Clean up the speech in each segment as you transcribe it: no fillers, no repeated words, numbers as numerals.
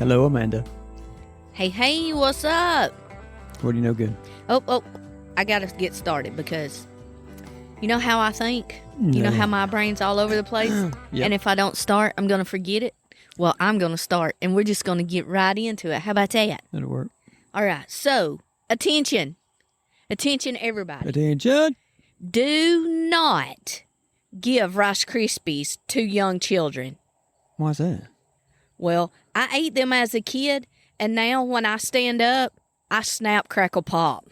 Hello, Amanda. Hey, what's up? What do you know good? Oh, I gotta get started because you know how I think? You know how my brain's all over the place? Yep. And if I don't start, I'm gonna forget it? Well, I'm gonna start, and we're just gonna get right into it. How about that? That'll work. All right, so, attention. Attention, everybody. Attention. Do not give Rice Krispies to young children. Why's that? Well, I ate them as a kid, and now when I stand up, I snap, crackle, pop.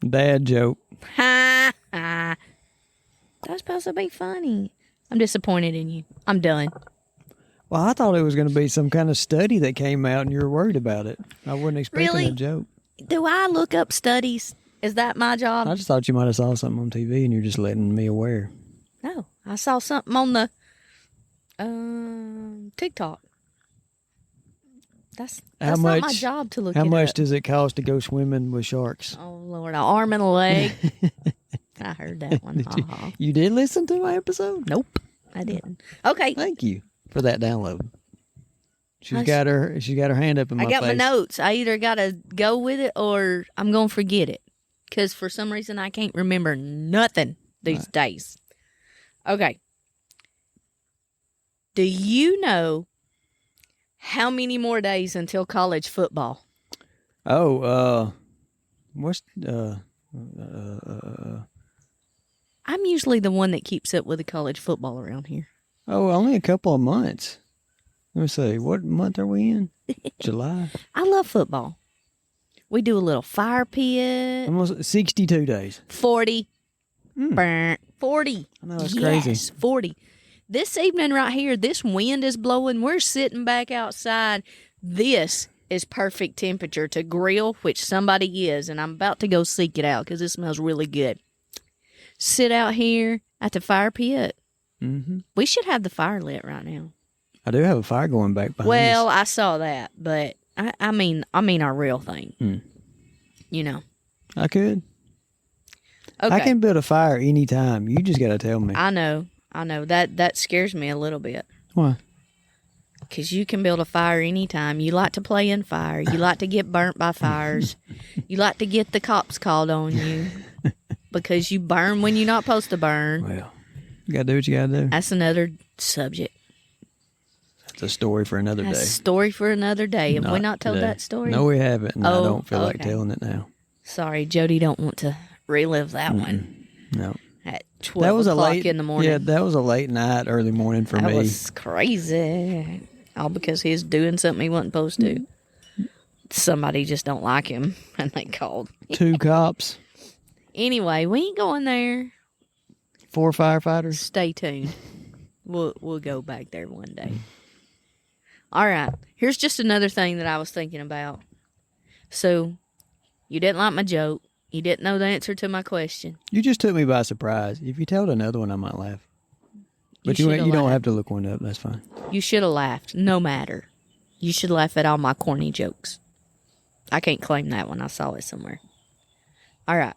Bad joke. Ha ha. That was supposed to be funny. I'm disappointed in you. I'm done. Well, I thought it was going to be some kind of study that came out and you were worried about it. I wasn't expecting Really? a joke. Do I look up studies? Is that my job? I just thought you might have saw something on TV and you're just letting me aware. No. I saw something on the TikTok. That's not my job to look it up. How much does it cost to go swimming with sharks? Oh, Lord. An arm and a leg. I heard that one. You did listen to my episode? Nope. I didn't. Okay. Thank you for that download. She's got her hand up in my face. I got my notes. I either got to go with it or I'm going to forget it. Because for some reason I can't remember nothing these days. Okay. Do you know how many more days until college football? Oh, I'm usually the one that keeps up with the college football around here. Oh, only a couple of months. Let me see. What month are we in? July? I love football. We do a little fire pit. Almost 62 days. 40. 40. I know, that's crazy. Yes, 40. This evening right here, this wind is blowing. We're sitting back outside. This is perfect temperature to grill, which somebody is, and I'm about to go seek it out because it smells really good. Sit out here at the fire pit. Mm-hmm. We should have the fire lit right now. I do have a fire going back behind Well, us. I saw that, but I mean our real thing. You know. I could. Okay. I can build a fire anytime. You just got to tell me. I know. That scares me a little bit. Why? Because you can build a fire anytime. You like to play in fire. You like to get burnt by fires. You like to get the cops called on you because you burn when you're not supposed to burn. Well, you got to do what you got to do. That's another subject. That's a story for another That's day. a story for another day. Have we not told today. that story? No, we haven't, and I don't feel like okay. telling it now. Sorry, Jody don't want to relive that one. No. At 12 o'clock in the morning. Yeah, that was a late night, early morning for me. That was crazy. All because he's doing something he wasn't supposed to. Somebody just don't like him, and they called. 2 cops. Anyway, we ain't going there. 4 firefighters. Stay tuned. We'll go back there one day. All right. Here's just another thing that I was thinking about. So, you didn't like my joke. You didn't know the answer to my question. You just took me by surprise. If you told another one, I might laugh. But you don't have to look one up. That's fine. You should have laughed, no matter. You should laugh at all my corny jokes. I can't claim that one. I saw it somewhere. All right.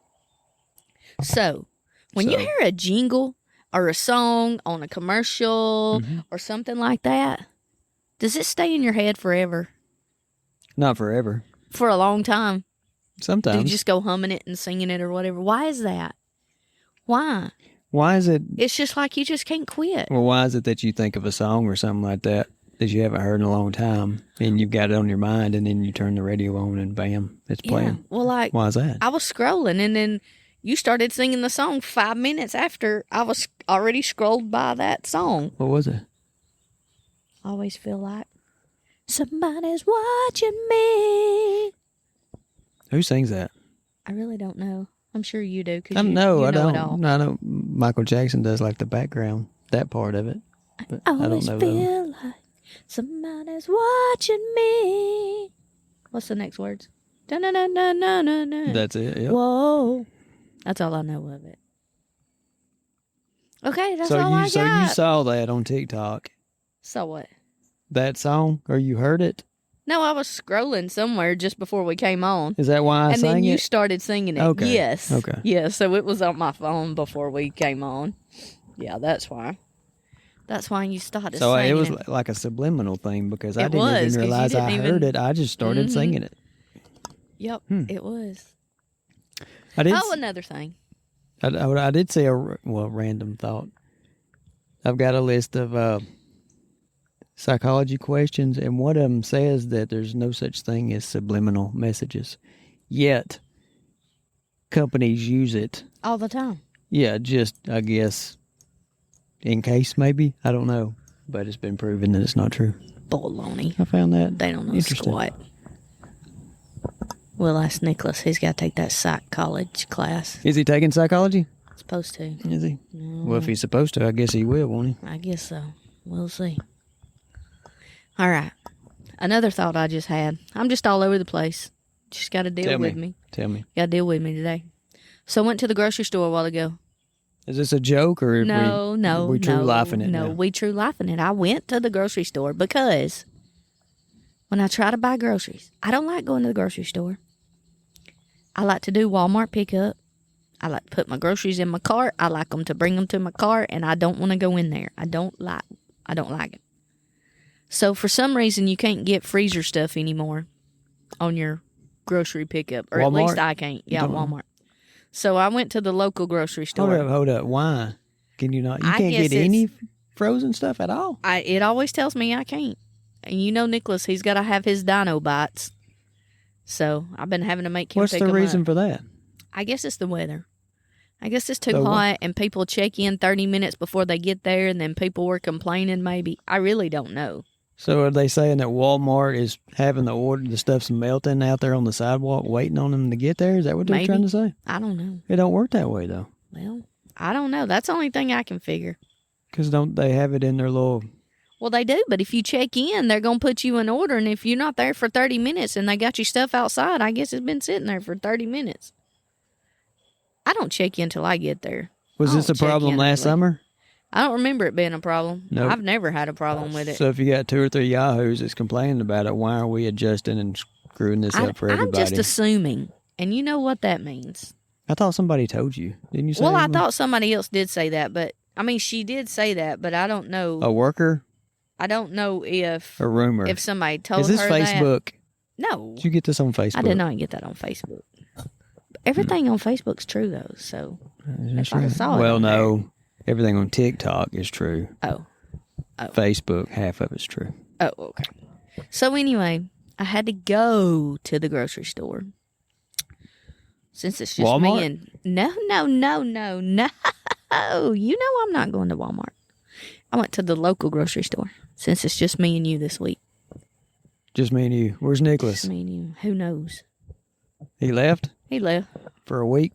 So, when you hear a jingle or a song on a commercial or something like that, does it stay in your head forever? Not forever. For a long time? Sometimes. Do you just go humming it and singing it or whatever? Why is that? Why? Why is it? It's just like you just can't quit. Well, why is it that you think of a song or something like that you haven't heard in a long time and you've got it on your mind and then you turn the radio on and bam, it's playing? Yeah, well, like, why is that? I was scrolling and then you started singing the song 5 minutes after I was already scrolled by that song. What was it? I always feel like somebody's watching me. Who sings that? I really don't know. I'm sure you do because I you know it I all. know Michael Jackson does like the background, that part of it. But I I don't always know feel like somebody's watching me. What's the next words? Da-na-na-na-na-na. That's it. Yep. Whoa. That's all I know of it. Okay, that's all I got. So you saw that on TikTok. So what? That song, or you heard it? No, I was scrolling somewhere just before we came on. Is that why I sang it? And then you started singing it. Okay. Yes. Okay. Yeah, so it was on my phone before we came on. Yeah, that's why. That's why you started So singing it was like a subliminal thing because I It didn't was, 'cause even you realize I didn't heard even- it. I just started singing it. Yep, it was. I did. Oh, another thing. I did say random thought. I've got a list of psychology questions, and one of them says that there's no such thing as subliminal messages. Yet, companies use it. All the time. Yeah, just, I guess, in case maybe. I don't know. But it's been proven that it's not true. Baloney. I found that They don't know interesting. squat. We'll ask Nicholas. He's got to take that psych college class. Is he taking psychology? Supposed to. Is he? Well, if he's supposed to, I guess he will, won't he? I guess so. We'll see. All right. Another thought I just had. I'm just all over the place. Just got to deal with me. Tell me. Got to deal with me today. So I went to the grocery store a while ago. Is this a joke or we true laughing it No, now? we true laughing it. I went to the grocery store because when I try to buy groceries, I don't like going to the grocery store. I like to do Walmart pickup. I like to put my groceries in my cart. I like them to bring them to my cart, and I don't want to go in there. I don't like it. So for some reason, you can't get freezer stuff anymore on your grocery pickup, or at Walmart? least I can't. Yeah, Walmart. So I went to the local grocery store. Hold up. Why? Can you not? You I can't guess get any frozen stuff at all? It always tells me I can't. And you know Nicholas, he's got to have his dino bites. So I've been having to make him What's pick the them reason up. for that? I guess it's the weather. I guess it's too So what? hot and people check in 30 minutes before they get there and then people were complaining maybe. I really don't know. So are they saying that Walmart is having the stuff's melting out there on the sidewalk waiting on them to get there? Is that what they're Maybe. trying to say? I don't know. It don't work that way, though. Well, I don't know. That's the only thing I can figure. Because don't they have it in their little... Well, they do, but if you check in, they're going to put you in order, and if you're not there for 30 minutes and they got your stuff outside, I guess it's been sitting there for 30 minutes. I don't check in till I get there. Was I this a don't check problem in last early. summer? I don't remember it being a problem. Nope. I've never had a problem with it. So if you got 2 or 3 yahoos that's complaining about it, why are we adjusting and screwing this up for everybody? I'm just assuming, and you know what that means. I thought somebody told you. Didn't you say Well, I it? thought somebody else did say that, but I mean, she did say that, but I don't know. A worker? I don't know if A rumor? if somebody told Is this her Facebook? that. No, Did you get this on Facebook? I did not get that on Facebook. Everything on Facebook's true though, so That's if I saw it well, on no. Everything on TikTok is true. Oh. Facebook, half of it's true. Oh, okay. So anyway, I had to go to the grocery store. Since it's just Walmart? me and... No. You know I'm not going to Walmart. I went to the local grocery store since it's just me and you this week. Just me and you. Where's Nicholas? Just me and you. Who knows? He left He left. for a week.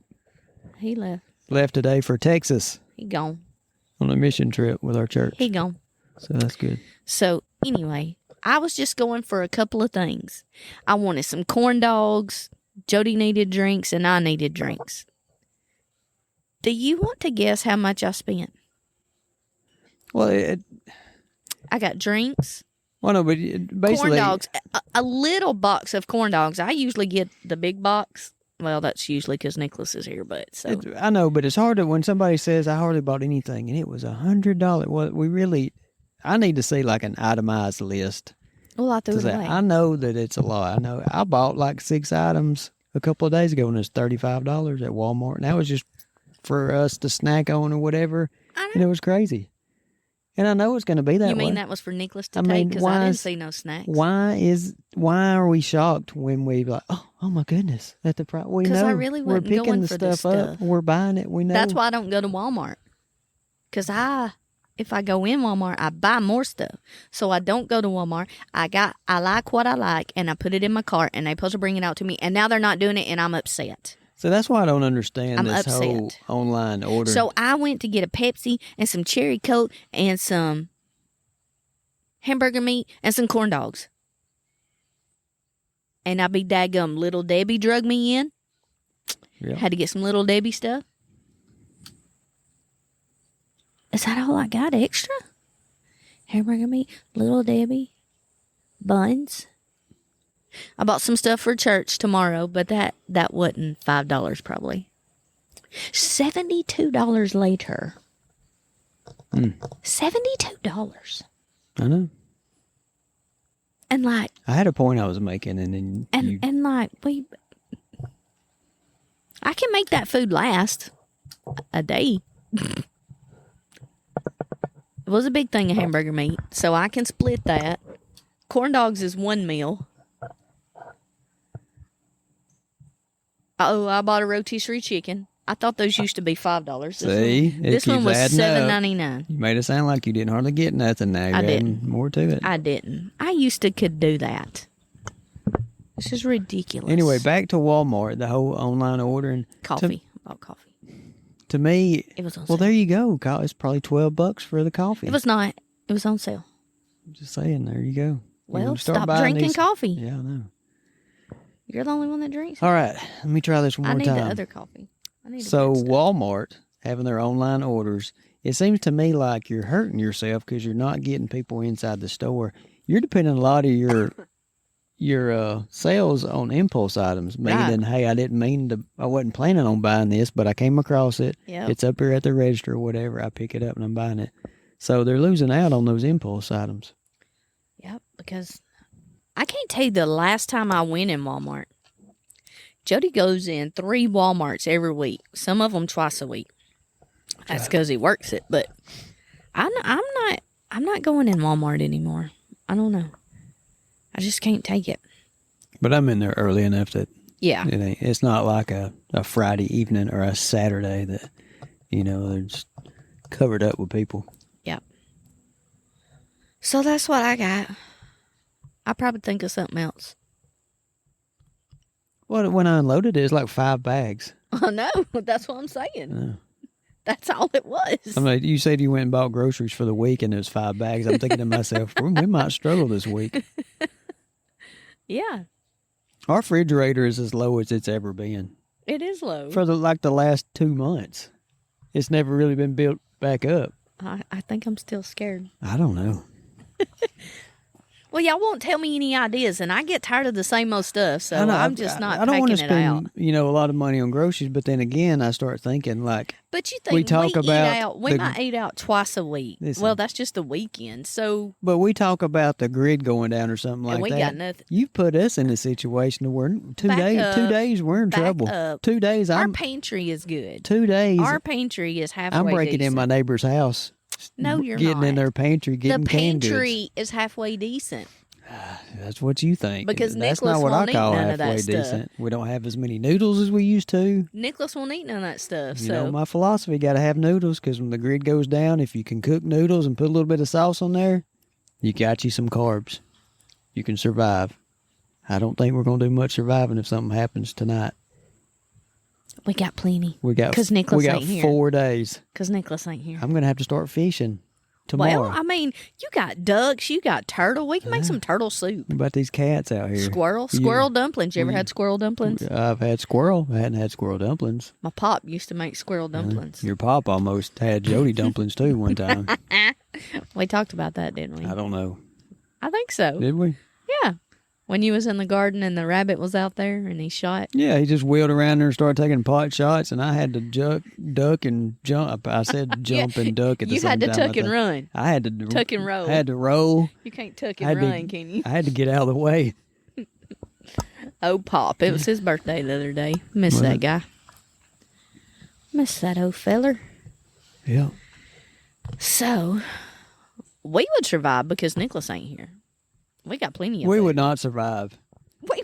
He left. Left today for Texas He gone. on a mission trip with our church. He gone. So that's good. So anyway, I was just going for a couple of things. I wanted some corn dogs. Jody needed drinks, and I needed drinks. Do you want to guess how much I spent? Well, I got drinks, no, but basically, corn dogs, a little box of corn dogs. I usually get the big box. Well, that's usually because Nicholas is here, but so. I know, but it's hard to when somebody says I hardly bought anything and it was $100. Well, I need to see like an itemized list. Well, I threw it away. I know that it's a lot. I know I bought like 6 items a couple of days ago and it was $35 at Walmart, and that was just for us to snack on or whatever, and it was crazy. And I know it's going to be that way. You mean that was for Nicholas to I take? mean, Because I didn't see no snacks. Why are we shocked when we like, oh my goodness, at the price? We 'Cause know I really we're wasn't picking going the for this stuff up. stuff. We're buying it. We know. That's why I don't go to Walmart. Because if I go in Walmart, I buy more stuff. So I don't go to Walmart. I like what I like, and I put it in my cart, and they supposed to bring it out to me, and now they're not doing it, and I'm upset. So that's why I don't understand I'm this upset. whole online order. So I went to get a Pepsi and some cherry Coke and some hamburger meat and some corn dogs. And I be daggum. Little Debbie drug me in. Yep. Had to get some Little Debbie stuff. Is that all I got extra? Hamburger meat, Little Debbie, buns. I bought some stuff for church tomorrow, but that wasn't $5 probably. $72 later. $72. I know. And like, I had a point I was making, and then and like I can make that food last a day. It was a big thing of hamburger meat, so I can split that. Corn dogs is one meal. Oh, I bought a rotisserie chicken. I thought those used to be $5. See, This one was $7.99. You made it sound like you didn't hardly get nothing. Now you're adding more to it. I didn't. I used to could do that. This is ridiculous. Anyway, back to Walmart. The whole online ordering. Coffee. I bought coffee. To me, It was on well, sale. there you go. It's probably $12 for the coffee. It was not. It was on sale. I'm just saying. There you go. Well, stop drinking coffee. Yeah, I know. You're the only one that drinks. All right, let me try this one more time. I need the other coffee. So Walmart having their online orders, it seems to me like you're hurting yourself because you're not getting people inside the store. You're depending a lot of your sales on impulse items, meaning, hey, I wasn't planning on buying this, but I came across it. Yep. It's up here at the register or whatever. I pick it up and I'm buying it. So they're losing out on those impulse items. Yep, because I can't tell you the last time I went in Walmart. Jody goes in 3 Walmarts every week. Some of them twice a week. That's because he works it. But I'm not going in Walmart anymore. I don't know. I just can't take it. But I'm in there early enough that Yeah. it's not like a Friday evening or a Saturday that they're just covered up with people. Yep. So that's what I got. I probably think of something else. Well, when I unloaded it, it's like 5 bags. I know. That's what I'm saying. Yeah. That's all it was. I mean, you said you went and bought groceries for the week and it was 5 bags. I'm thinking to myself, we might struggle this week. Yeah. Our refrigerator is as low as it's ever been. It is low. For the last 2 months. It's never really been built back up. I think I'm still scared. I don't know. Well, y'all won't tell me any ideas, and I get tired of the same old stuff, so I'm just not I don't want to packing it out. spend, a lot of money on groceries, but then again, I start thinking like, But you think we talk about we might eat out twice a week. Listen. Well, that's just the weekend. So, but we talk about the grid going down or something like and we that. got nothing. You put us in a situation where two Back days we're in back trouble. up. 2 days Our pantry is good. 2 days Our pantry is halfway I'm breaking decent. in my neighbor's house. No, you're getting not. in their pantry, getting the canned goods. pantry is halfway decent. That's what you think. Because that's Nicholas not what I won't eat call none of that halfway stuff. decent. We don't have as many noodles as we used to. Nicholas won't eat none of that stuff. You so know, my philosophy, got to have noodles because when the grid goes down, if you can cook noodles and put a little bit of sauce on there, you got you some carbs. You can survive. I don't think we're going to do much surviving if something happens tonight. we got plenty. Because Nicholas we got ain't here. 4 days. Because Nicholas ain't here. I'm going to have to start fishing tomorrow. Well, I mean, you got ducks, you got turtle. We can make some turtle soup. What about these cats out here? Squirrel dumplings. You ever had squirrel dumplings? I've had squirrel. I hadn't had squirrel dumplings. My pop used to make squirrel dumplings. Your pop almost had Jody dumplings too one time. We talked about that, didn't we? I don't know. I think so. Did we? Yeah. When you was in the garden and the rabbit was out there and he shot. Yeah, he just wheeled around there and started taking pot shots, and I had to duck and jump. I said jump and duck at the You same had to time. tuck and run. I had to Tuck and roll. I had to roll. You can't tuck and run, can you? I had to get out of the way. Oh, Pop. It was his birthday the other day. Miss that guy. Miss that old feller. Yeah. So, we would survive because Nicholas ain't here. We got plenty of We food. would not survive.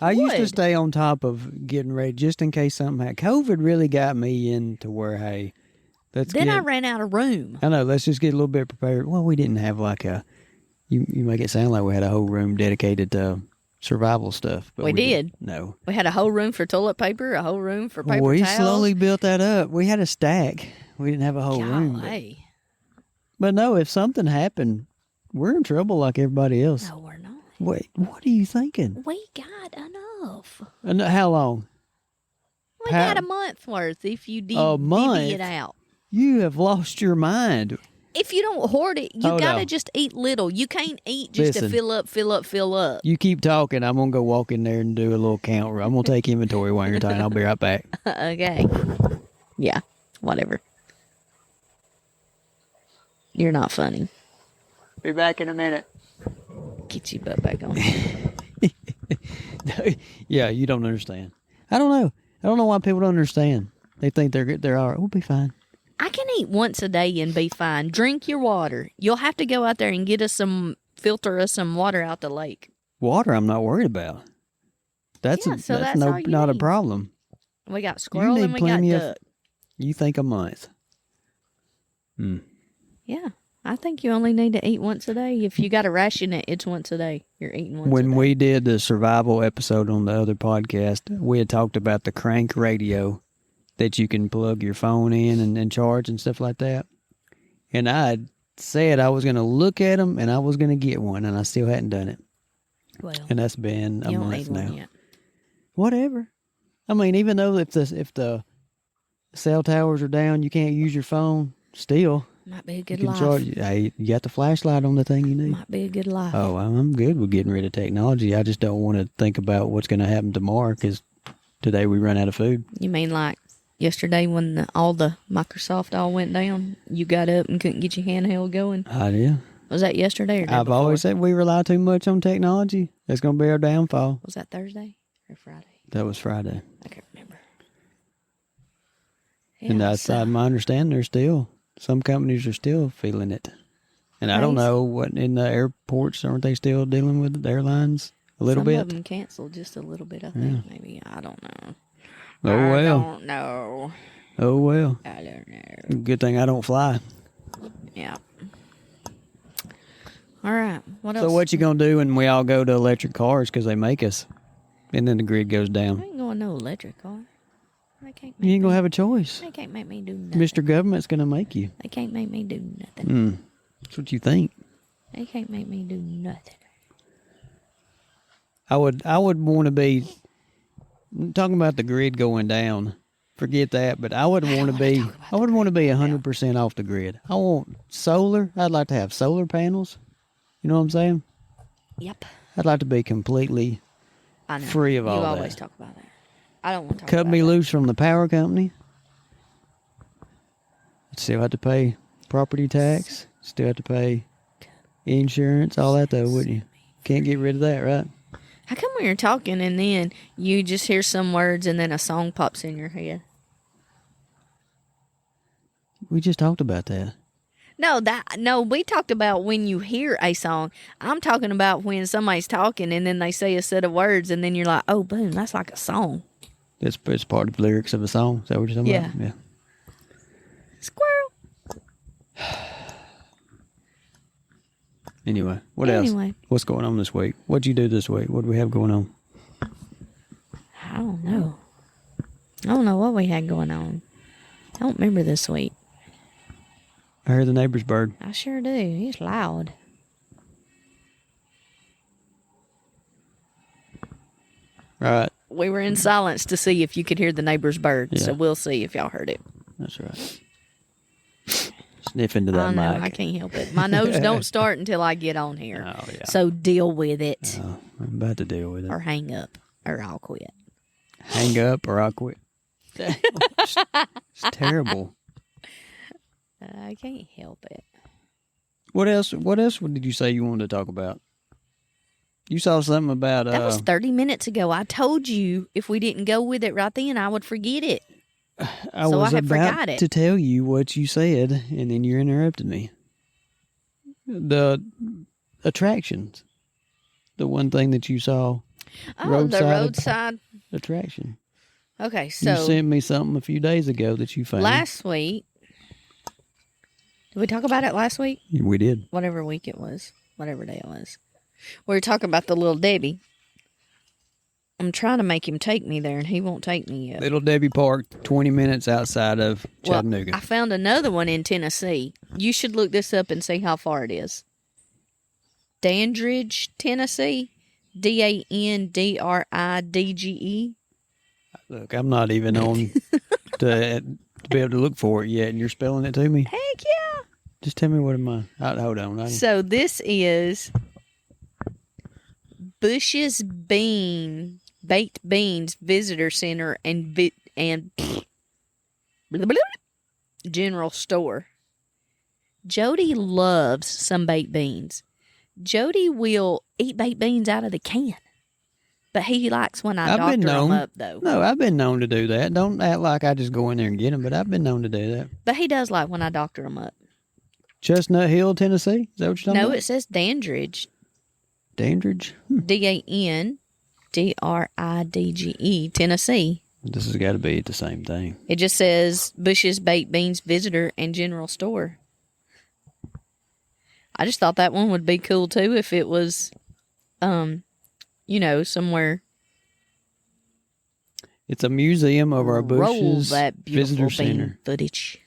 I used to stay on top of getting ready just in case something happened. COVID really got me into where, hey, I ran out of room. I know, let's just get a little bit prepared. Well, we didn't have like you make it sound like we had a whole room dedicated to survival stuff. But We did. No. We had a whole room for toilet paper, a whole room for paper We towels. slowly built that up. We had a stack. We didn't have a whole room. Golly. But no, if something happened, we're in trouble like everybody else. No, we're not. Wait, what are you thinking? We got enough. And how long? We got a month worth if you A month? divvy it out. You have lost your mind. If you don't hoard it, you Hold gotta on. just eat little. You can't eat just to Listen. fill up, fill up, fill up. You keep talking. I'm going to go walk in there and do a little count. I'm going to take inventory while you're talking. I'll be right back. Okay. Yeah, whatever. You're not funny. Be back in a minute. Get your butt back on. Yeah, you don't understand. I don't know. I don't know why people don't understand. They think they're good. They're all right. We'll be fine. I can eat once a day and be fine. Drink your water. You'll have to go out there and get us filter us some water out the lake. Water, I'm not worried about. That's all you not a need. problem. We got squirrel and we got duck. You think a month? Yeah, I think you only need to eat once a day. If you got to ration it, it's once a day. You're eating once a day. When we did the survival episode on the other podcast, we had talked about the crank radio that you can plug your phone in and charge and stuff like that. And I had said I was going to look at them and I was going to get one, and I still hadn't done it. Well, and that's been a month now. Yet. Whatever. I mean, even though if the cell towers are down, you can't use your phone. Still, might be a good you can life. charge. Hey, you got the flashlight on the thing you need. Might be a good life. Oh, I'm good with getting rid of technology. I just don't want to think about what's going to happen tomorrow because today we run out of food. You mean like yesterday when all the Microsoft all went down? You got up and couldn't get your handheld going? Yeah. Was that yesterday or day I've before? always said we rely too much on technology. That's going to be our downfall. Was that Thursday or Friday? That was Friday. I can't remember. And outside my understanding, there's still some companies are still feeling it. And I don't know what in the airports, aren't they still dealing with the airlines a little bit? Some of them canceled just a little bit, I think. Maybe. I don't know. Oh, well. I don't know. Oh, well. I don't know. Good thing I don't fly. Yeah. All right. What else? So what you going to do when we all go to electric cars because they make us? And then the grid goes down. I ain't going no electric car. They can't You ain't going to have a choice. They can't make me do nothing. Mr. Government's going to make you. They can't make me do nothing. That's what you think. They can't make me do nothing. I would want to be talking about the grid going down. Forget that, but I would want to be 100% off the grid. I want solar. I'd like to have solar panels. You know what I'm saying? Yep. I'd like to be completely free of all that. You always talk about that. I don't want to talk Cut about me that. loose from the power company. Still have to pay property tax. Still have to pay insurance. All that though, wouldn't you? Can't get rid of that, right? How come when you're talking and then you just hear some words and then a song pops in your head? We just talked about that. No, we talked about when you hear a song. I'm talking about when somebody's talking and then they say a set of words and then you're like, oh, boom, that's like a song. It's part of the lyrics of a song. Is that what you're talking about? Yeah. Squirrel. Anyway, what else? What's going on this week? What'd you do this week? What do we have going on? I don't know. I don't know what we had going on. I don't remember this week. I heard the neighbor's bird. I sure do. He's loud. Right. We were in silence to see if you could hear the neighbor's bird, Yeah. so we'll see if y'all heard it. That's right. Sniff into that I know, mic. I can't help it. My nose don't start until I get on here. Oh, yeah. So deal with it. Oh, I'm about to deal with it. Or hang up. Or I'll quit. Hang up or I'll quit. It's terrible. I can't help it. What else did you say you wanted to talk about? You saw something about... That was 30 minutes ago. I told you if we didn't go with it right then, I would forget it. I was about to tell you what you said, and then you interrupted me. The attractions. The one thing that you saw. Oh, the roadside attraction. Okay, so... You sent me something a few days ago that you found. Last week... Did we talk about it last week? We did. Whatever week it was. Whatever day it was. We were talking about the Little Debbie. I'm trying to make him take me there, and he won't take me yet. Little Debbie Park, 20 minutes outside of Chattanooga. Well, I found another one in Tennessee. You should look this up and see how far it is. Dandridge, Tennessee. Dandridge. Look, I'm not even on to be able to look for it yet, and you're spelling it to me? Heck yeah. Just tell me what am I... Hold on. So this is Bush's Baked Beans Visitor Center and general store. Jody loves some baked beans. Jody will eat baked beans out of the can. But he likes when I doctor them up, though. No, I've been known to do that. Don't act like I just go in there and get them, but I've been known to do that. But he does like when I doctor them up. Chestnut Hill, Tennessee? Is that what you're talking about? No, it says Dandridge. Dandridge? Dandridge, Tennessee. This has got to be the same thing. It just says Bush's Baked Beans Visitor and General Store. I just thought that one would be cool, too, if it was, somewhere. It's a museum of our Bush's that Visitor beautiful bean Center. footage.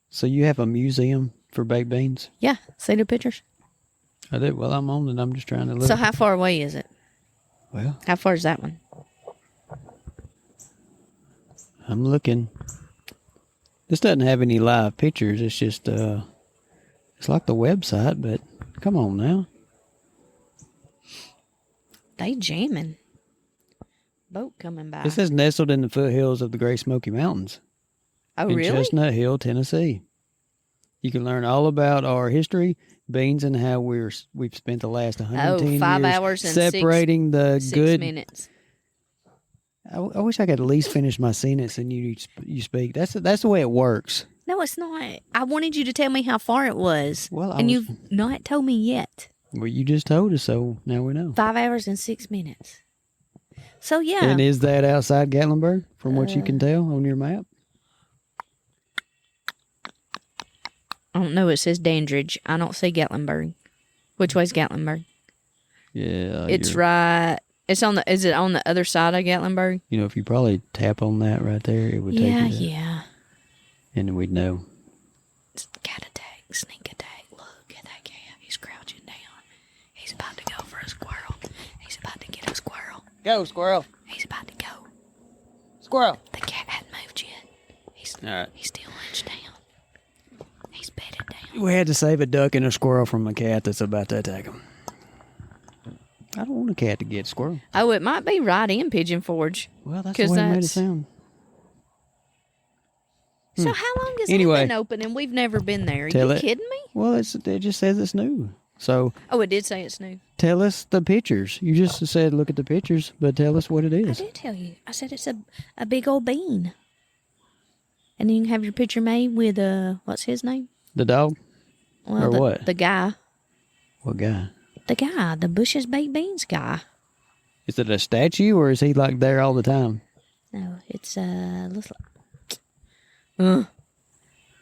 So you have a museum for baked beans? Yeah, see the pictures? I did. Well, I'm on it. I'm just trying to look. So how far away is it? Well, How far is that one? I'm looking. This doesn't have any live pictures. It's just, it's like the website, but come on now. They jamming. Boat coming by. It says nestled in the foothills of the Great Smoky Mountains. Oh, in really? Chestnut Hill, Tennessee. You can learn all about our history, beans, and how we've spent the last 110 5 years hours and separating the 6 good. minutes. I wish I could at least finish my sentence and you speak. That's the way it works. No, it's not. I wanted you to tell me how far it was. Well, you've not told me yet. Well, you just told us, so now we know. 5 hours and 6 minutes. So, yeah. And is that outside Gatlinburg, from what you can tell on your map? I don't know. It says Dandridge. I don't see Gatlinburg. Which way's Gatlinburg? Yeah. It's right. It's on the. Is it on the other side of Gatlinburg? You know, if you probably tap on that right there, it would take you there. Yeah. And we'd know. Cat attack, sneak attack. Look at that cat. He's crouching down. He's about to go for a squirrel. He's about to get a squirrel. Go, squirrel. He's about to go. Squirrel. The cat hadn't moved yet. All right. He's still hunched down. He's bedded down. We had to save a duck and a squirrel from a cat that's about to attack him. I don't want a cat to get a squirrel. Oh, it might be right in Pigeon Forge. Well, that's the way it made it sound. So how long has it been open and we've never been there? Are you kidding me? Well, it just says it's new. So. Oh, it did say it's new. Tell us the pictures. You just said look at the pictures, but tell us what it is. I did tell you. I said it's a big old bean. And then you can have your picture made with, what's his name? The dog? Well, or what? The guy. What guy? The guy. The Bush's Baked Beans guy. Is it a statue or is he like there all the time? No, it's,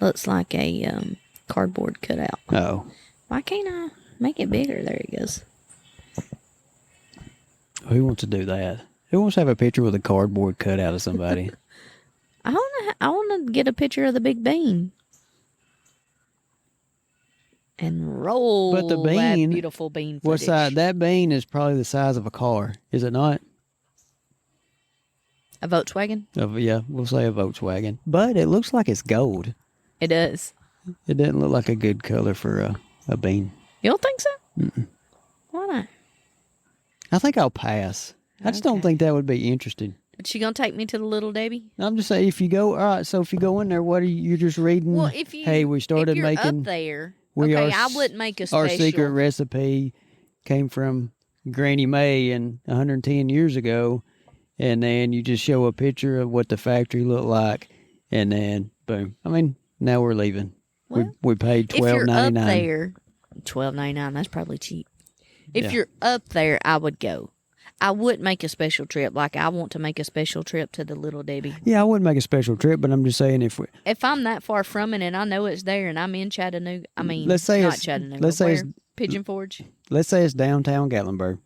looks like a, cardboard cutout. Oh. Why can't I make it bigger? There he goes. Who wants to do that? Who wants to have a picture with a cardboard cutout of somebody? I want to get a picture of the big bean. And roll but the bean, that beautiful bean footage. What size? That bean is probably the size of a car, is it not? A Volkswagen? Yeah, we'll say a Volkswagen. But it looks like it's gold. It does. It doesn't look like a good color for a bean. You don't think so? Mm-mm. Why not? I think I'll pass. I just don't think that would be interesting. But you gonna take me to the Little Debbie? I'm just saying, if you go, all right, so if you go in there, what are you're just reading? Well, if you, hey, we started if you're making. up there, I wouldn't make a special. Our secret recipe came from Granny Mae and 110 years ago, and then you just show a picture of what the factory looked like, and then boom. I mean, now we're leaving. Well, we paid $12.99. If you're up there, $12.99. That's probably cheap. If you're up there, I would go. I would make a special trip. Like, I want to make a special trip to the Little Debbie. Yeah, I wouldn't make a special trip, but I'm just saying if I'm that far from it and I know it's there and I'm in Chattanooga, I mean, let's say not Chattanooga. Let's say it's Pigeon Forge. Let's say it's downtown Gatlinburg.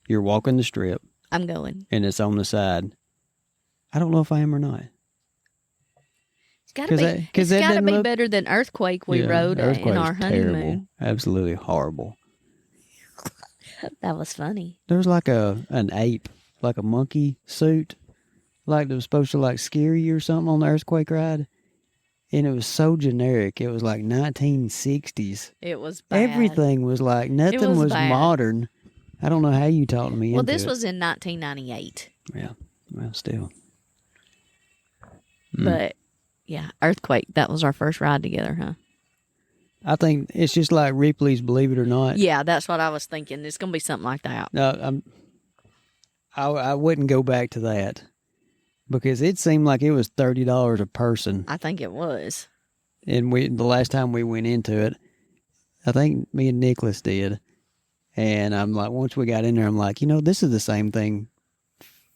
You're walking the strip. I'm going. And it's on the side. I don't know if I am or not. It's got to be better than Earthquake we rode in our honeymoon. Terrible. Absolutely horrible. That was funny. There was like an ape, like a monkey suit, like that was supposed to like scare you or something on the Earthquake ride. And it was so generic. It was like 1960s. It was bad. Everything was like, nothing was modern. I don't know how you talked me into it. Well, this was in 1998. Yeah. Well, still. But, yeah, Earthquake, that was our first ride together, huh? I think it's just like Ripley's Believe It or Not. Yeah, that's what I was thinking. It's going to be something like that. No, I wouldn't go back to that because it seemed like it was $30 a person. I think it was. And the last time we went into it, I think me and Nicholas did. And I'm like, once we got in there, I'm like, this is the same thing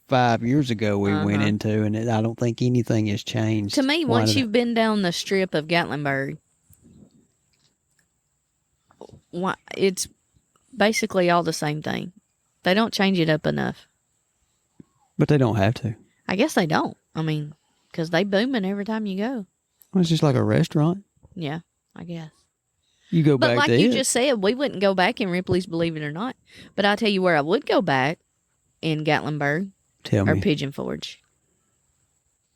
5 years ago we went into, and I don't think anything has changed. To me, once you've been down the strip of Gatlinburg, it's basically all the same thing. They don't change it up enough. But they don't have to. I guess they don't. I mean, because they booming every time you go. Well, it's just like a restaurant. Yeah, I guess. You go back But like to you just said, we wouldn't go back in Ripley's Believe It or Not. But I'll tell you where I would go back in Gatlinburg. Tell or me. Pigeon Forge.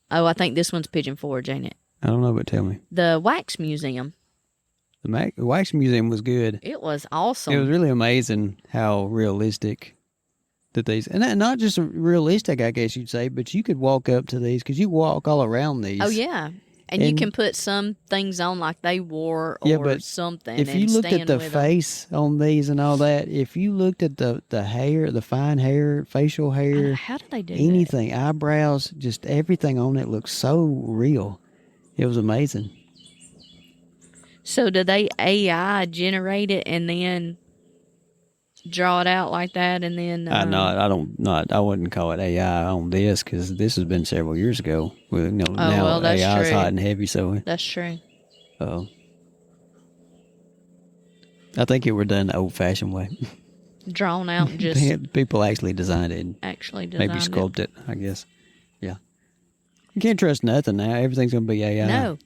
Oh, I think this one's Pigeon Forge, ain't it? I don't know, but tell me. The Wax Museum. The Wax Museum was good. It was awesome. It was really amazing how realistic that these, and not just realistic, I guess you'd say, but you could walk up to these because you walk all around these. Oh, yeah. And you can put some things on like they wore or something. If you looked at the face on these and all that, if you looked at the hair, the fine hair, facial hair, how did they do anything, eyebrows, just everything on it looked so real. It was amazing. So do they AI generate it and then draw it out like that and then... I wouldn't call it AI on this because this has been several years ago. Now that's AI is true. hot and heavy, so... That's true. I think it were done the old-fashioned way. Drawn out and just... People actually designed it. Maybe sculpted it, I guess. Yeah. You can't trust nothing now. Everything's going to be AI. No.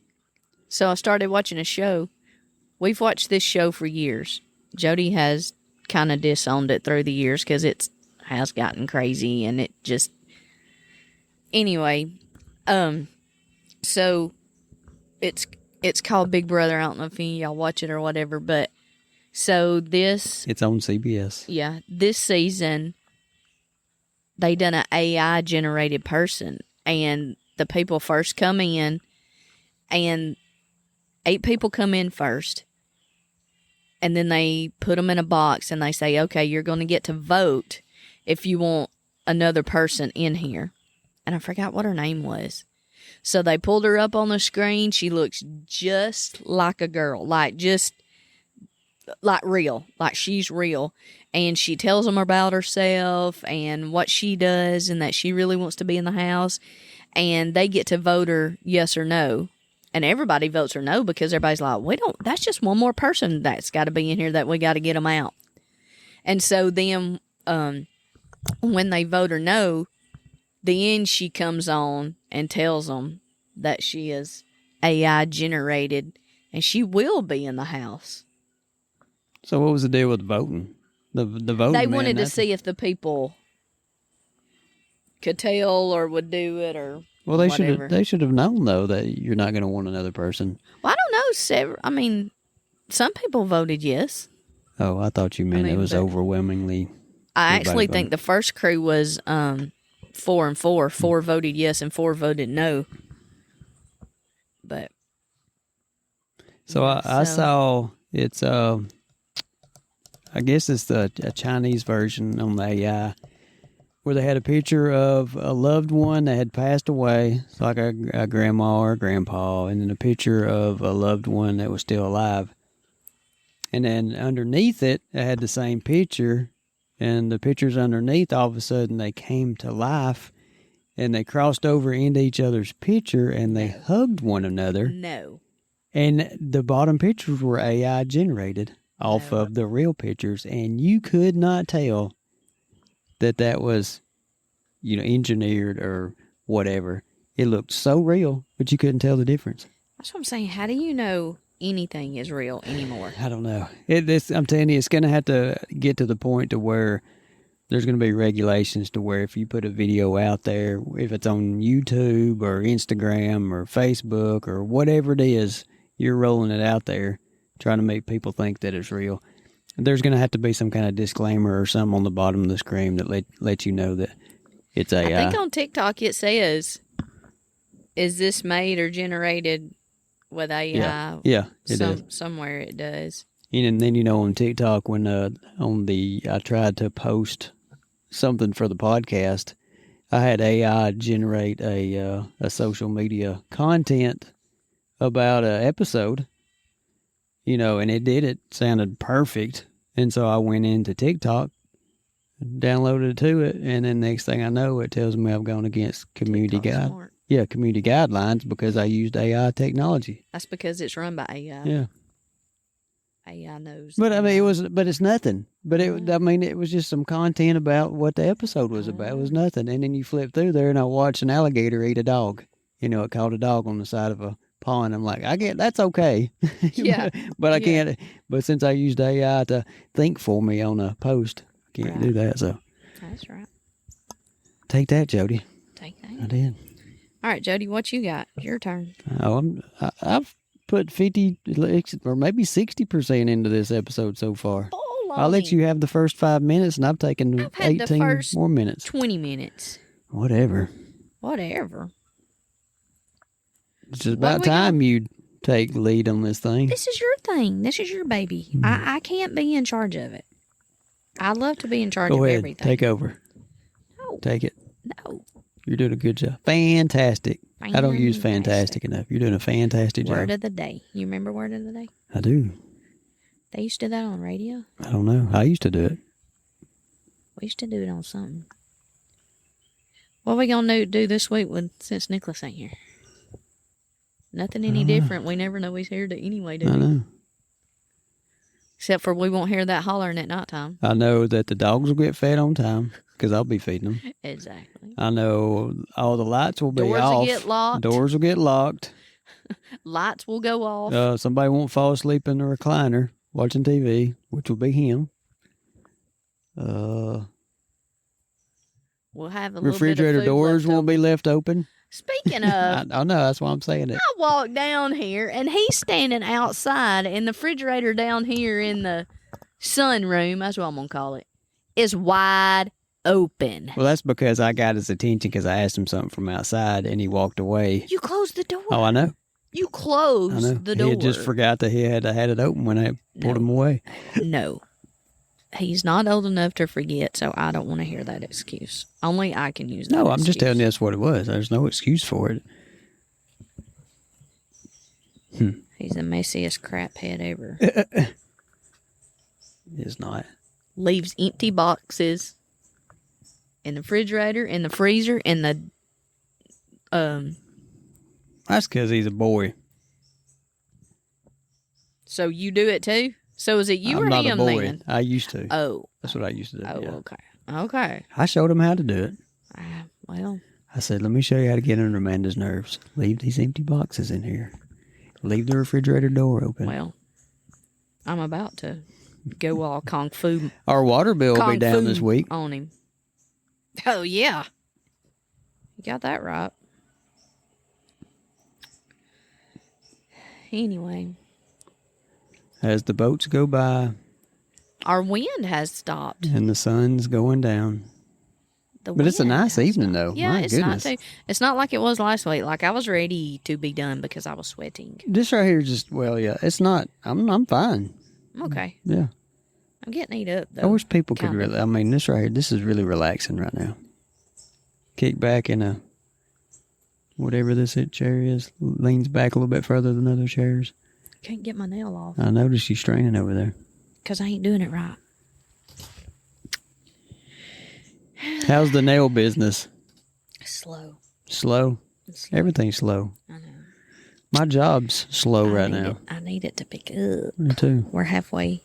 So I started watching a show. We've watched this show for years. Jody has kind of disowned it through the years because it has gotten crazy and it just... Anyway, so it's called Big Brother. I don't know if any of y'all watch it or whatever, but so this... It's on CBS. Yeah. This season, they done an AI-generated person, and the people first come in, and 8 people come in first, and then they put them in a box, and they say, okay, you're going to get to vote if you want another person in here. And I forgot what her name was. So they pulled her up on the screen. She looks just like a girl, like real, like she's real. And she tells them about herself and what she does and that she really wants to be in the house. And they get to vote her yes or no. And everybody votes her no because everybody's like, that's just one more person that's got to be in here that we got to get them out. And so then when they vote her no, then she comes on and tells them that she is AI generated and she will be in the house. So what was the deal with voting? The voting. They wanted to see if the people could tell or would do it or whatever. They should have known though that you're not going to want another person. Well, I don't know. Some people voted yes. Oh, I thought you meant it was overwhelmingly. I actually think the first crew was 4 and 4. 4 voted yes and 4 voted no. But so I saw it's I guess it's a Chinese version on the AI where they had a picture of a loved one that had passed away. It's like a grandma or a grandpa, and then a picture of a loved one that was still alive. And then underneath it had the same picture, and the pictures underneath, all of a sudden, they came to life, and they crossed over into each other's picture, and they hugged one another. No. And the bottom pictures were AI generated off of the real pictures, and you could not tell that was, engineered or whatever. It looked so real, but you couldn't tell the difference. That's what I'm saying. How do you know anything is real anymore? I don't know. I'm telling you, it's going to have to get to the point to where there's going to be regulations to where if you put a video out there, if it's on YouTube or Instagram or Facebook or whatever it is, you're rolling it out there, trying to make people think that it's real. There's going to have to be some kind of disclaimer or something on the bottom of the screen that let you know that it's AI. I think on TikTok it says, is this made or generated with AI. Yeah, it does. Somewhere it does. And then on TikTok when I tried to post something for the podcast, I had AI generate a social media content about an episode, and it sounded perfect. And so I went into TikTok, downloaded it to it, and then next thing I know, it tells me I've gone against community guidelines because I used AI technology. That's because it's run by AI. Yeah. AI knows. But I mean, but it's nothing. But it was just some content about what the episode was about. It was nothing. And then you flip through there, and I watched an alligator eat a dog. It caught a dog on the side of a pond. I'm like, that's okay. Yeah. But I can't. But since I used AI to think for me on a post, I can't do that. So that's right. Take that, Jody. Take that. I did. All right, Jody, what you got? Your turn. I've put 50 or maybe 60% into this episode so far. I'll let you have the first 5 minutes, and I've taken 18 more minutes. 20 minutes. Whatever. It's just about time you'd take lead on this thing. This is your thing. This is your baby. I can't be in charge of it. I love to be in charge of everything. Take over. No. Take it. No. You're doing a good job. Fantastic. I don't use fantastic enough. You're doing a fantastic job. Word of the day. You remember word of the day? I do. They used to do that on radio? I don't know. I used to do it. We used to do it on something. What are we going to do this week since Nicholas ain't here? Nothing any different. We never know he's here anyway, do we? I know. Except for we won't hear that hollering at nighttime. I know that the dogs will get fed on time because I'll be feeding them. Exactly. I know all the lights will be off. Doors will get locked. Doors will get locked. Lights will go off. Somebody won't fall asleep in the recliner watching TV, which will be him. We'll have a refrigerator little bit of doors won't be left open. Speaking of, I know, that's why I'm saying it. I walked down here and he's standing outside, and the refrigerator down here in the sunroom, that's what I'm going to call it, is wide open. Well, that's because I got his attention because I asked him something from outside and he walked away. You closed the door. Oh, I know. You closed the door. He had just forgot that he had it open when I pulled him away. No. He's not old enough to forget, so I don't want to hear that excuse. Only I can use that excuse. I'm just telling you that's what it was. There's no excuse for it. He's the messiest crap head ever. It's not. Leaves empty boxes in the refrigerator, in the freezer, in the... That's because he's a boy. So you do it too? So is it you I'm or not him a boy. then? I used to. Oh. That's what I used to do. Oh, yeah. Okay. I showed him how to do it. Well. I said, let me show you how to get under Amanda's nerves. Leave these empty boxes in here. Leave the refrigerator door open. Well, I'm about to go all kung fu. Our water bill will be down this week. On him. Oh, yeah. You got that right. Anyway. As the boats go by. Our wind has stopped. And the sun's going down. But it's a nice evening, though. Yeah, My goodness. not too. It's not like it was last week. Like, I was ready to be done because I was sweating. This right here is just, it's not. I'm fine. I'm okay. Yeah. I'm getting eat up, though. I wish people could really, this right here, this is really relaxing right now. Kick back in a, whatever this chair is, leans back a little bit further than other chairs. Can't get my nail off. I noticed you straining over there. Because I ain't doing it right. How's the nail business? Slow. Slow? Everything's slow. I know. My job's slow right now. I need it to pick up. Me too. We're halfway.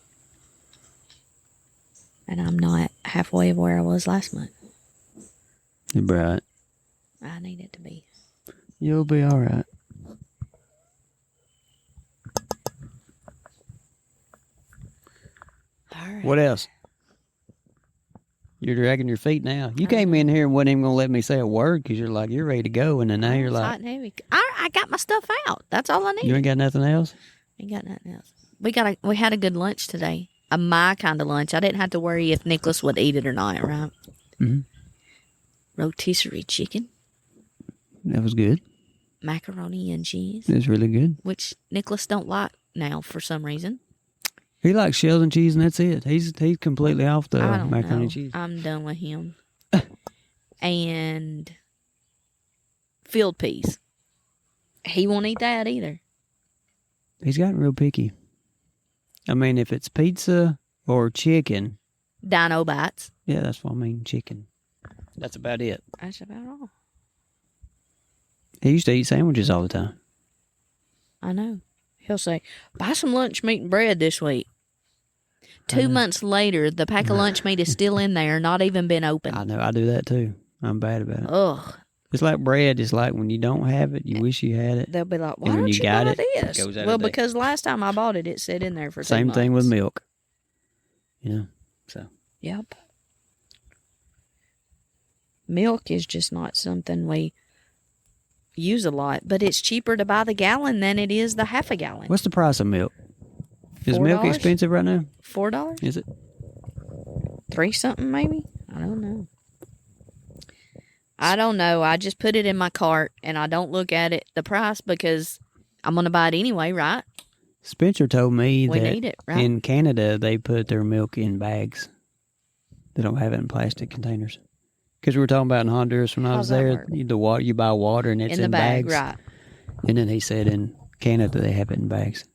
And I'm not halfway of where I was last month. You're right. I need it to be. You'll be all right. All right. What else? You're dragging your feet now. You came in here and wasn't even going to let me say a word because you're like, you're ready to go. And then now you're like... hot and heavy. I got my stuff out. That's all I need. You ain't got nothing else? Ain't got nothing else. We had a good lunch today. My kind of lunch. I didn't have to worry if Nicholas would eat it or not, right? Mm-hmm. Rotisserie chicken. That was good. macaroni and cheese, It's really good. which Nicholas don't like now for some reason. He likes shells and cheese, and that's it. He's completely off the I don't macaroni know. and cheese. I'm done with him. And field peas. He won't eat that either. He's gotten real picky. I mean, if it's pizza or chicken. Dino bites. Yeah, that's what I mean, chicken. That's about it. That's about all. He used to eat sandwiches all the time. I know. He'll say, buy some lunch meat and bread this week. 2 months later, the pack of lunch meat is still in there, not even been opened. I know. I do that too. I'm bad about it. Ugh. It's like bread. It's like when you don't have it, you wish you had it. They'll be like, why And when don't you you got buy it, this? it goes out Well, of date. because last time I bought it, it sat in there for 2 months. Same thing with milk. You know, so. Yep. Milk is just not something we use a lot, but it's cheaper to buy the gallon than it is the half a gallon. What's the price of milk? Is milk $4? expensive right now? $4? Is it? 3 something maybe? I don't know. I don't know. I just put it in my cart and I don't look at it, the price, because I'm going to buy it anyway, right? Spencer told me We that need it, right? in Canada they put their milk in bags. They don't have it in plastic containers. Because we were talking about in Honduras when I was How's that there, work? you buy water and it's in the bag, bags. right. And then he said in Canada they have it in bags.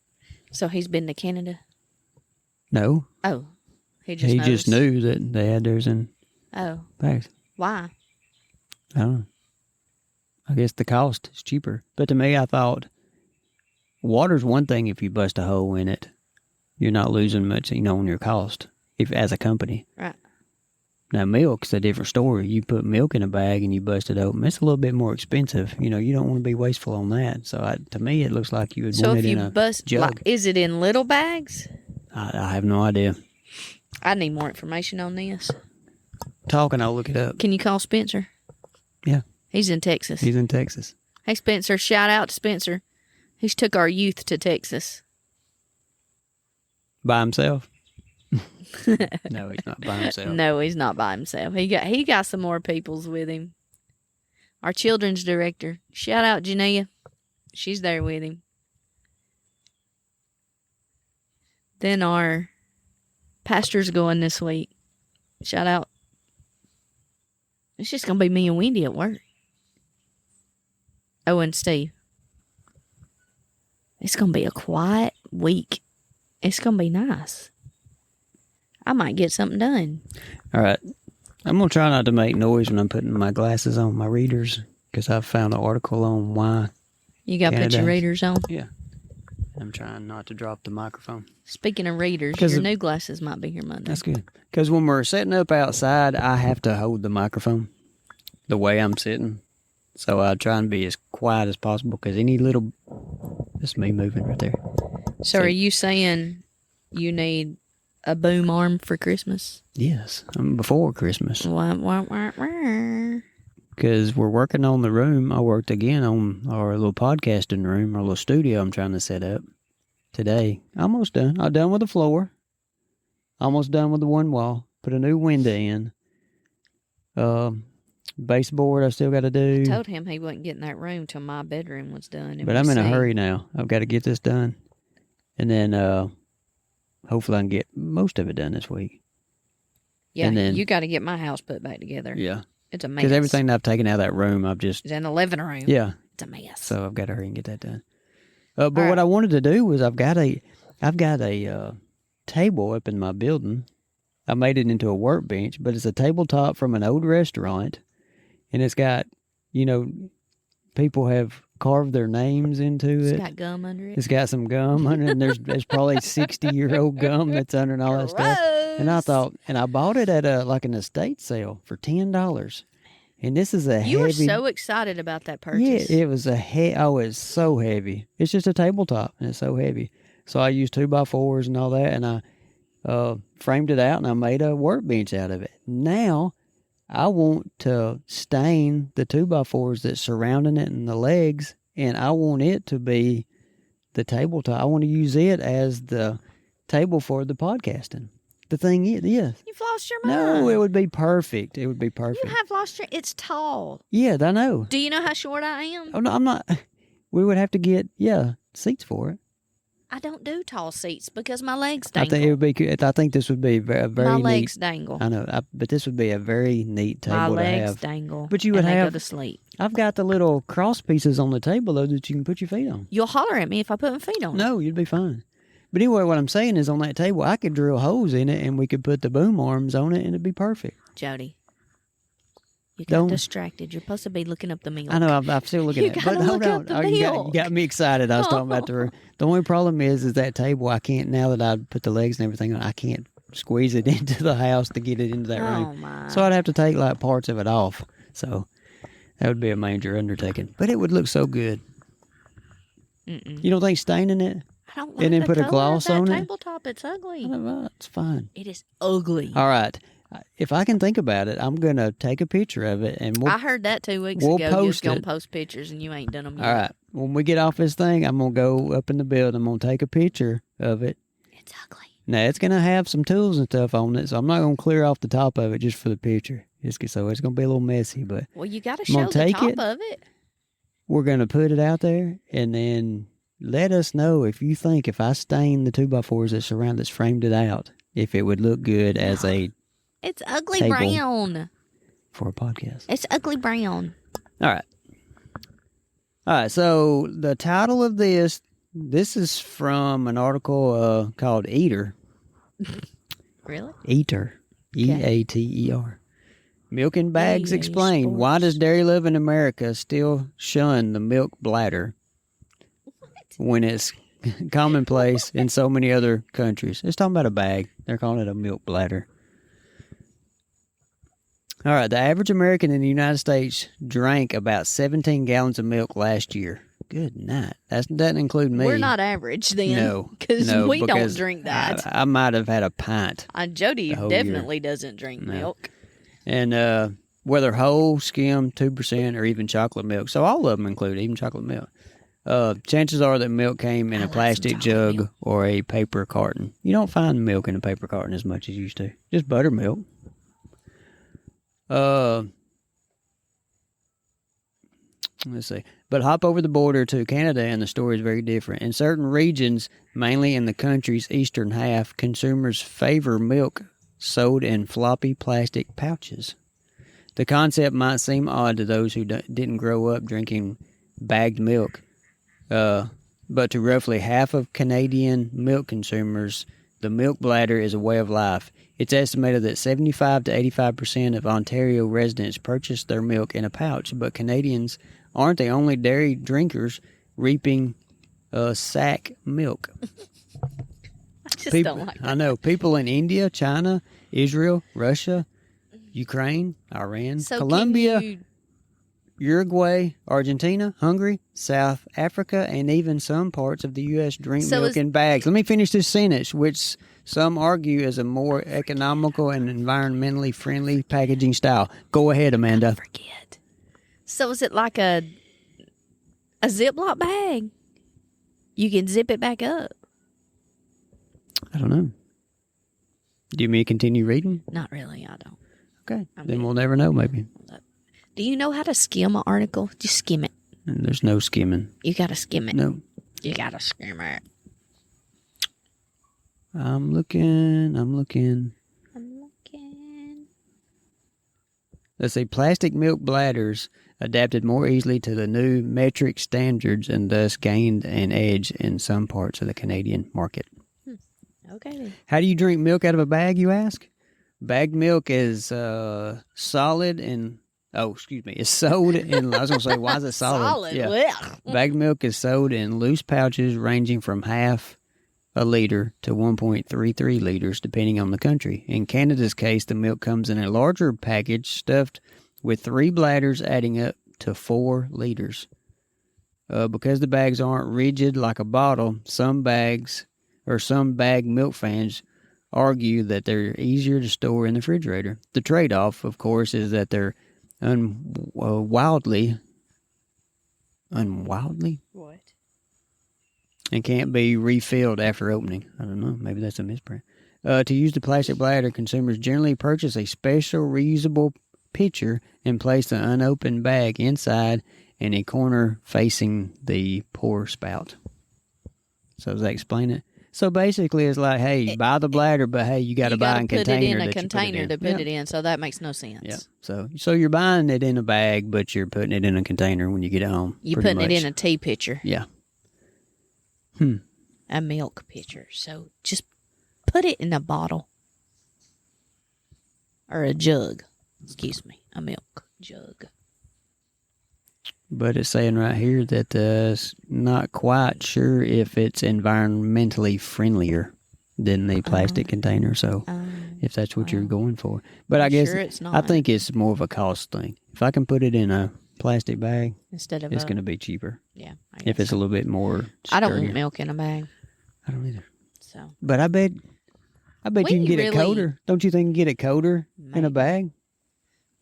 So he's been to Canada? No, Oh. He just knew that they had theirs in Oh. bags. Why? I don't know. I guess the cost is cheaper. But to me, I thought water's one thing if you bust a hole in it. You're not losing much, on your cost as a company. Right. Now, milk's a different story. You put milk in a bag and you bust it open. It's a little bit more expensive. You don't want to be wasteful on that. So, to me, it looks like you would So want if it in you a bust, jug. is it in little bags? I have no idea. I need more information on this. Talking, I'll look it up. Can you call Spencer? Yeah. He's in Texas. He's in Texas. Hey, Spencer, shout out to Spencer. He's took our youth to Texas. By himself? No, he's not by himself. No, he's not by himself. He got some more peoples with him. Our children's director. Shout out Jania. She's there with him. Then our pastor's going this week. Shout out. It's just going to be me and Wendy at work. Oh, and Steve. It's going to be a quiet week. It's going to be nice. I might get something done. All right. I'm going to try not to make noise when I'm putting my glasses on, my readers, because I've found an article on why. You got to put your Canada. readers on. Yeah. I'm trying not to drop the microphone. Speaking of readers, 'Cause your of- new glasses might be here Monday. That's good. Because when we're setting up outside, I have to hold the microphone the way I'm sitting. So I try and be as quiet as possible because any little... That's me moving right there. So are you saying you need a boom arm for Christmas? Yes. Before Christmas. Wah, wah, wah, wah. Because we're working on the room. I worked again on our little podcasting room, our little studio I'm trying to set up today. Almost done. I'm done with the floor. Almost done with the one wall. Put a new window in. Baseboard I still got to do. I told him he wouldn't get in that room till my bedroom was done. and But we I'm in a see. hurry now. I've got to get this done. And then hopefully I can get most of it done this week. Yeah, and then- you got to get my house put back together. Yeah. It's a mess. Because everything that I've taken out of that room, I've just... It's in the living room. Yeah. It's a mess. So I've got to hurry and get that done. But All what right. I wanted to do was I've got a table up in my building. I made it into a workbench, but it's a tabletop from an old restaurant. And it's got, people have carved their names into It's it. got gum under it. It's got some gum under it, and there's probably 60-year-old gum that's under and all that stuff. And I thought, and I bought it at an estate sale for $10. And this is a You were heavy... so excited about that purchase. Yeah, it was it's so heavy. It's just a tabletop, and it's so heavy. So I used 2x4s and all that, and I framed it out, and I made a workbench out of it. Now, I want to stain the 2x4s that's surrounding it and the legs, and I want it to be the tabletop. I want to use it as the table for the podcasting. The thing is, yes. You've lost your mind. No, it would be perfect. It would be perfect. You have lost your... It's tall. Yeah, I know. Do you know how short I am? Oh, no, I'm not. We would have to get, seats for it. I don't do tall seats because my legs I dangle. think it would be. I think this would be a very my neat. legs dangle. I know, but this would be a very neat table My to legs have. dangle. But you would and they have. go to sleep. I've got the little cross pieces on the table though that you can put your feet on. You'll holler at me if I put my feet on. No, you'd be fine. But anyway, what I'm saying is on that table, I could drill holes in it and we could put the boom arms on it and it'd be perfect. Jody, you got distracted. You're supposed to be looking up the milk. I know, I'm still looking at it. But hold on. You got me excited. I was talking about the only problem is that table, I can't, now that I put the legs and everything on, I can't squeeze it into the house to get it into that room. My. So I'd have to take like parts of it off. So that would be a major undertaking. But it would look so good. Mm-mm. You don't think staining it? I don't like and then the put a color gloss of that on it? tabletop. It's ugly. It's fine. It is ugly. All right. If I can think about it, I'm going to take a picture of it. And I heard that 2 weeks we'll ago. You was post going it. to post pictures and you ain't done them yet. All right. When we get off this thing, I'm going to go up in the building. I'm going to take a picture of it. It's ugly. Now, it's going to have some tools and stuff on it, so I'm not going to clear off the top of it just for the picture. So it's going to be a little messy, but Well, you got to show the top of it. We're going to put it out there, and then let us know if you think if I stain the 2x4s that surround us, framed it out, if it would look good as a It's ugly table brown. for a podcast. It's ugly brown. All right, so the title of this is from an article called Eater. Really? Eater. E-A-T-E-R. Milk and Bags EA Explained. Sports. Why does dairy love in America still shun the milk bladder when it's commonplace in so many other countries? It's talking about a bag. They're calling it a milk bladder. All right, the average American in the United States drank about 17 gallons of milk last year. Good night. That doesn't include me. We're not average then. No. Because we don't drink that. I might have had a pint. Jody whole definitely doesn't drink No. milk. And whether whole, skim, 2%, or even chocolate milk. So all of them include even chocolate milk. Chances are that milk came in I a love plastic some chocolate jug milk. or a paper carton. You don't find milk in a paper carton as much as you used to. Just buttermilk. Let's see. But hop over the border to Canada and the story is very different. In certain regions, mainly in the country's eastern half, consumers favor milk sold in floppy plastic pouches. The concept might seem odd to those who didn't grow up drinking bagged milk, but to roughly half of Canadian milk consumers, the milk bladder is a way of life. It's estimated that 75 to 85% of Ontario residents purchase their milk in a pouch, but Canadians aren't the only dairy drinkers reaping sack milk. I just don't like that. I know. People in India, China, Israel, Russia, Ukraine, Iran, So Colombia, Uruguay, Argentina, Hungary, South Africa, and even some parts of the U.S. drink milk in bags. Let me finish this sentence, which some argue is a more economical and environmentally friendly packaging style. Go ahead, Amanda. Forget. So is it like a Ziploc bag? You can zip it back up. I don't know. Do you mean continue reading? Not really, I don't. Okay. Then we'll never know, maybe. Do you know how to skim an article? Just skim it. And there's no skimming. You gotta skim it. No. You gotta skim it. I'm looking. Let's see. Plastic milk bladders adapted more easily to the new metric standards and thus gained an edge in some parts of the Canadian market. Okay then. How do you drink milk out of a bag, you ask? Bagged milk is solid and... Oh, excuse me. It's sold in... I was going to say, why is it solid? Solid. Yeah. Blech. Bagged milk is sold in loose pouches ranging from half a liter to 1.33 liters, depending on the country. In Canada's case, the milk comes in a larger package stuffed with 3 bladders adding up to 4 liters. Because the bags aren't rigid like a bottle, some bagged milk fans argue that they're easier to store in the refrigerator. The trade-off, of course, is that they're unwildly? What? And can't be refilled after opening. I don't know. Maybe that's a misprint. To use the plastic bladder, consumers generally purchase a special reusable pitcher and place the unopened bag inside and a corner facing the pour spout. So does that explain it? So basically, it's like, hey, buy the bladder, but hey, you got to buy a container to put it in. So that makes no sense. Yeah. So you're buying it in a bag, but you're putting it in a container when you get home. You're putting it in a tea pitcher. Yeah. A milk pitcher. So just put it in a bottle or a jug. Excuse me, a milk jug. But it's saying right here that it's not quite sure if it's environmentally friendlier than the plastic container. So if that's what you're going for. But I guess sure it's not. I think it's more of a cost thing. If I can put it in a plastic bag, instead of it's going to be cheaper. Yeah. If it's a little bit more sturdier. I don't want milk in a bag. I don't either. So. But I bet you can get it colder. Don't you think you can get it colder in a bag?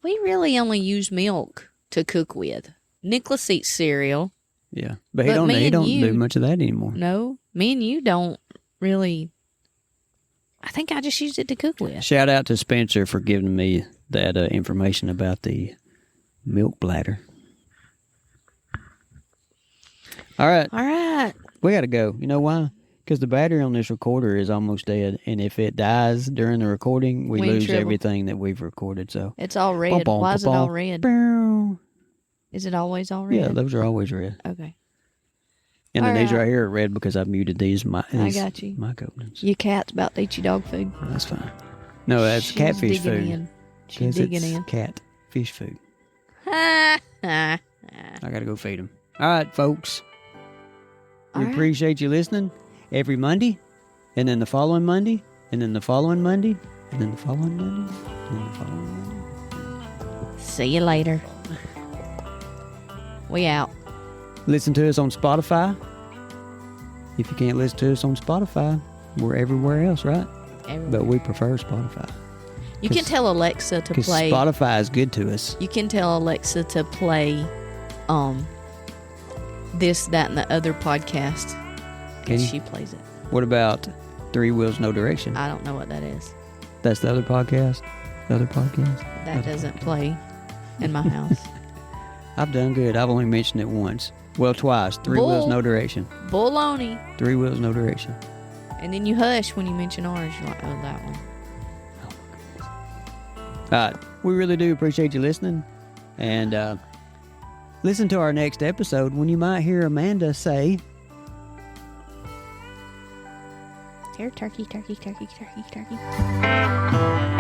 We really only use milk to cook with. Nicholas eats cereal. Yeah, but he don't do much of that anymore. No, me and you don't really. I think I just used it to cook with. Shout out to Spencer for giving me that information about the milk bladder. All right. We got to go. You know why? Because the battery on this recorder is almost dead, and if it dies during the recording, we lose everything that we've recorded. So it's all red. Why is it all red? Is it always all red? Yeah, those are always red. Okay. And then these right here are red because I've muted these. I got you. Mic openings. Your cat's about to eat your dog food. That's fine. No, that's catfish food. She's digging in. Cat fish food. I got to go feed them. All right, folks. We appreciate you listening every Monday, and then the following Monday, and then the following Monday, and then the following Monday, and then the following Monday. See you later. We out. Listen to us on Spotify. If you can't listen to us on Spotify, we're everywhere else, right? Everywhere. But we prefer Spotify. You can tell Alexa to play. Spotify is good to us. You can tell Alexa to play this, that, and the other podcast. Because she plays it. What about Three Wheels, No Direction? I don't know what that is. That's the other podcast? The other podcast? That doesn't play in my house. I've done good. I've only mentioned it once. Well, twice. Three Wheels, No Direction. Baloney. Three Wheels, No Direction. And then you hush when you mention ours. You're like, oh, that one. Oh, my goodness. All right. We really do appreciate you listening. And listen to our next episode when you might hear Amanda say... Turkey, turkey, turkey, turkey, turkey.